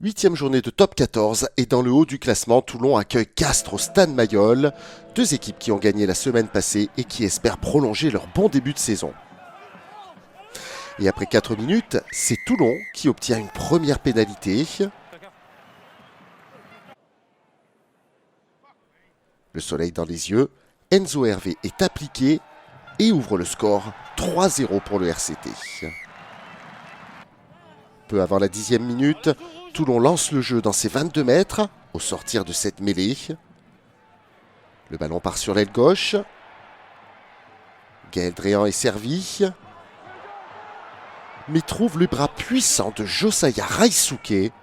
8e journée de top 14 et dans le haut du classement, Toulon accueille Castres au Stade Mayol. Deux équipes qui ont gagné la semaine passée et qui espèrent prolonger leur bon début de saison. Et après 4 minutes, c'est Toulon qui obtient une première pénalité. Le soleil dans les yeux, Enzo Hervé est appliqué et ouvre le score 3-0 pour le RCT. Peu avant la 10e minute, Toulon lance le jeu dans ses 22 mètres au sortir de cette mêlée. Le ballon part sur l'aile gauche. Gaël Dréan est servi, mais trouve le bras puissant de Josiah Raisuke.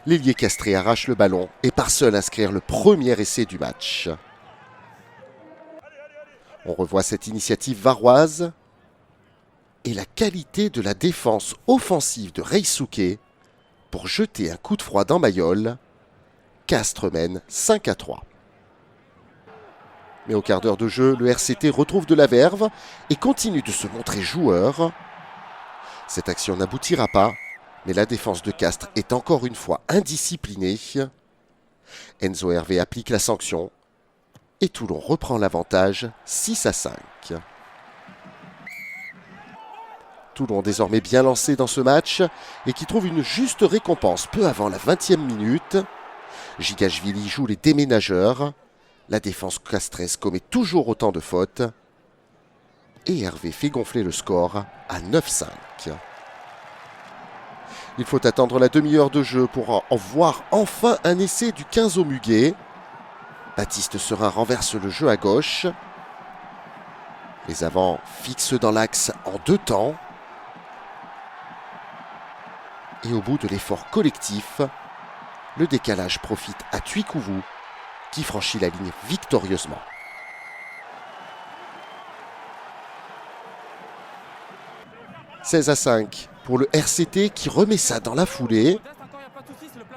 L'ailier castré arrache le ballon et part seul inscrire le premier essai du match. On revoit cette initiative varoise et la qualité de la défense offensive de Raisuke pour jeter un coup de froid dans Mayol. Castres mène 5-3. Mais au quart d'heure de jeu, le RCT retrouve de la verve et continue de se montrer joueur. Cette action n'aboutira pas, mais la défense de Castres est encore une fois indisciplinée. Enzo Hervé applique la sanction et Toulon reprend l'avantage 6-5. Toulon désormais bien lancé dans ce match et qui trouve une juste récompense peu avant la 20e minute. Gigashvili joue les déménageurs. La défense castraise commet toujours autant de fautes. Et Hervé fait gonfler le score à 9-5. Il faut attendre la demi-heure de jeu pour en voir enfin un essai du 15 au Muguet. Baptiste Serin renverse le jeu à gauche. Les avants fixent dans l'axe en 2 temps. Et au bout de l'effort collectif, le décalage profite à Tuikouvou qui franchit la ligne victorieusement. « 16-5 pour le RCT qui remet ça dans la foulée.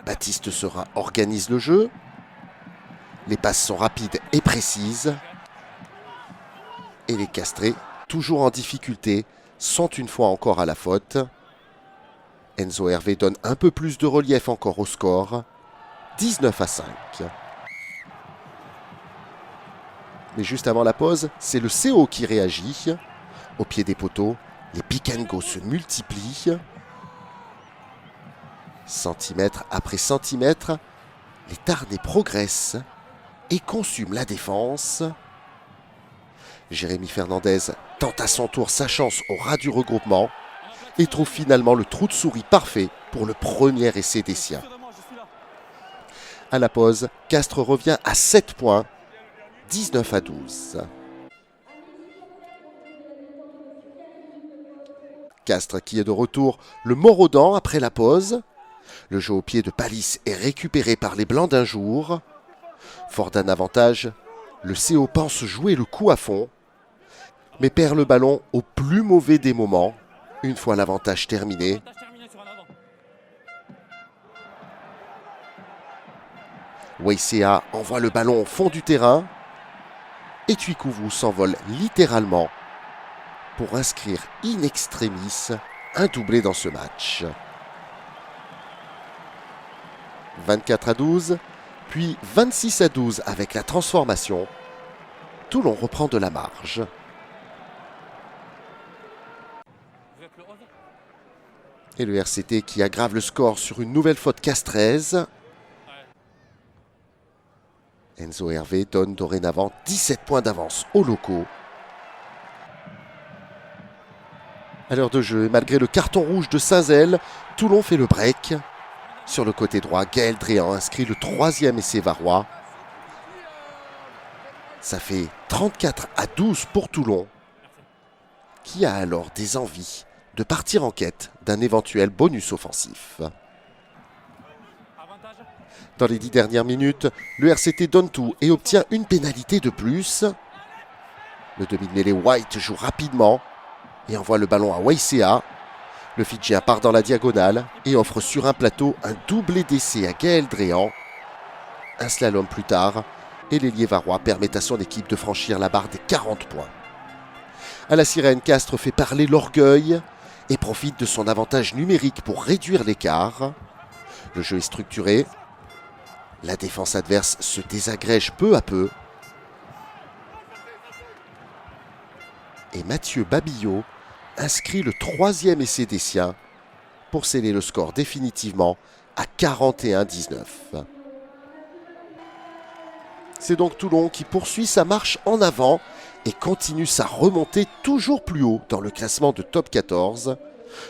Baptiste Serin organise le jeu. Les passes sont rapides et précises. Et les castrés, toujours en difficulté, sont une fois encore à la faute. Enzo Hervé donne un peu plus de relief encore au score. 19-5. Mais juste avant la pause, c'est le CO qui réagit. Au pied des poteaux, les pick and go se multiplient. Centimètre après centimètre, les Tarnais progressent et consument la défense. Jérémy Fernandez tente à son tour sa chance au ras du regroupement et trouve finalement le trou de souris parfait pour le premier essai des siens. À la pause, Castres revient à 7 points, 19-12. Castres qui est de retour le mort aux dents après la pause. Le jeu au pied de Palis est récupéré par les Blancs d'un jour. Fort d'un avantage, le CO pense jouer le coup à fond, mais perd le ballon au plus mauvais des moments, une fois l'avantage terminé. Weissea envoie le ballon au fond du terrain et Tuikouvou s'envole littéralement pour inscrire in extremis un doublé dans ce match. 24-12, puis 26-12 avec la transformation. Toulon reprend de la marge. Et le RCT qui aggrave le score sur une nouvelle faute castraise. Enzo Hervé donne dorénavant 17 points d'avance aux locaux. À l'heure de jeu, et malgré le carton rouge de Saint-Zel, Toulon fait le break. Sur le côté droit, Gaël Dréan inscrit le 3e essai varois. Ça fait 34-12 pour Toulon, qui a alors des envies de partir en quête d'un éventuel bonus offensif. Dans les 10 dernières minutes, le RCT donne tout et obtient une pénalité de plus. Le demi-mêlée White joue rapidement et envoie le ballon à Weissea. Le Fidjien part dans la diagonale et offre sur un plateau un doublé d'essai à Gaël Dréan. Un slalom plus tard, et l'ailier varois permet à son équipe de franchir la barre des 40 points. À la sirène, Castres fait parler l'orgueil et profite de son avantage numérique pour réduire l'écart. Le jeu est structuré. La défense adverse se désagrège peu à peu. Et Mathieu Babillot inscrit le 3e essai des siens pour sceller le score définitivement à 41-19. C'est donc Toulon qui poursuit sa marche en avant et continue sa remontée toujours plus haut dans le classement de top 14.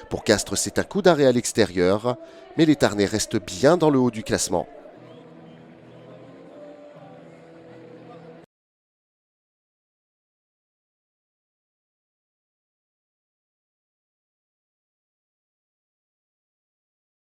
Pour Castres, c'est un coup d'arrêt à l'extérieur, mais les Tarnais restent bien dans le haut du classement.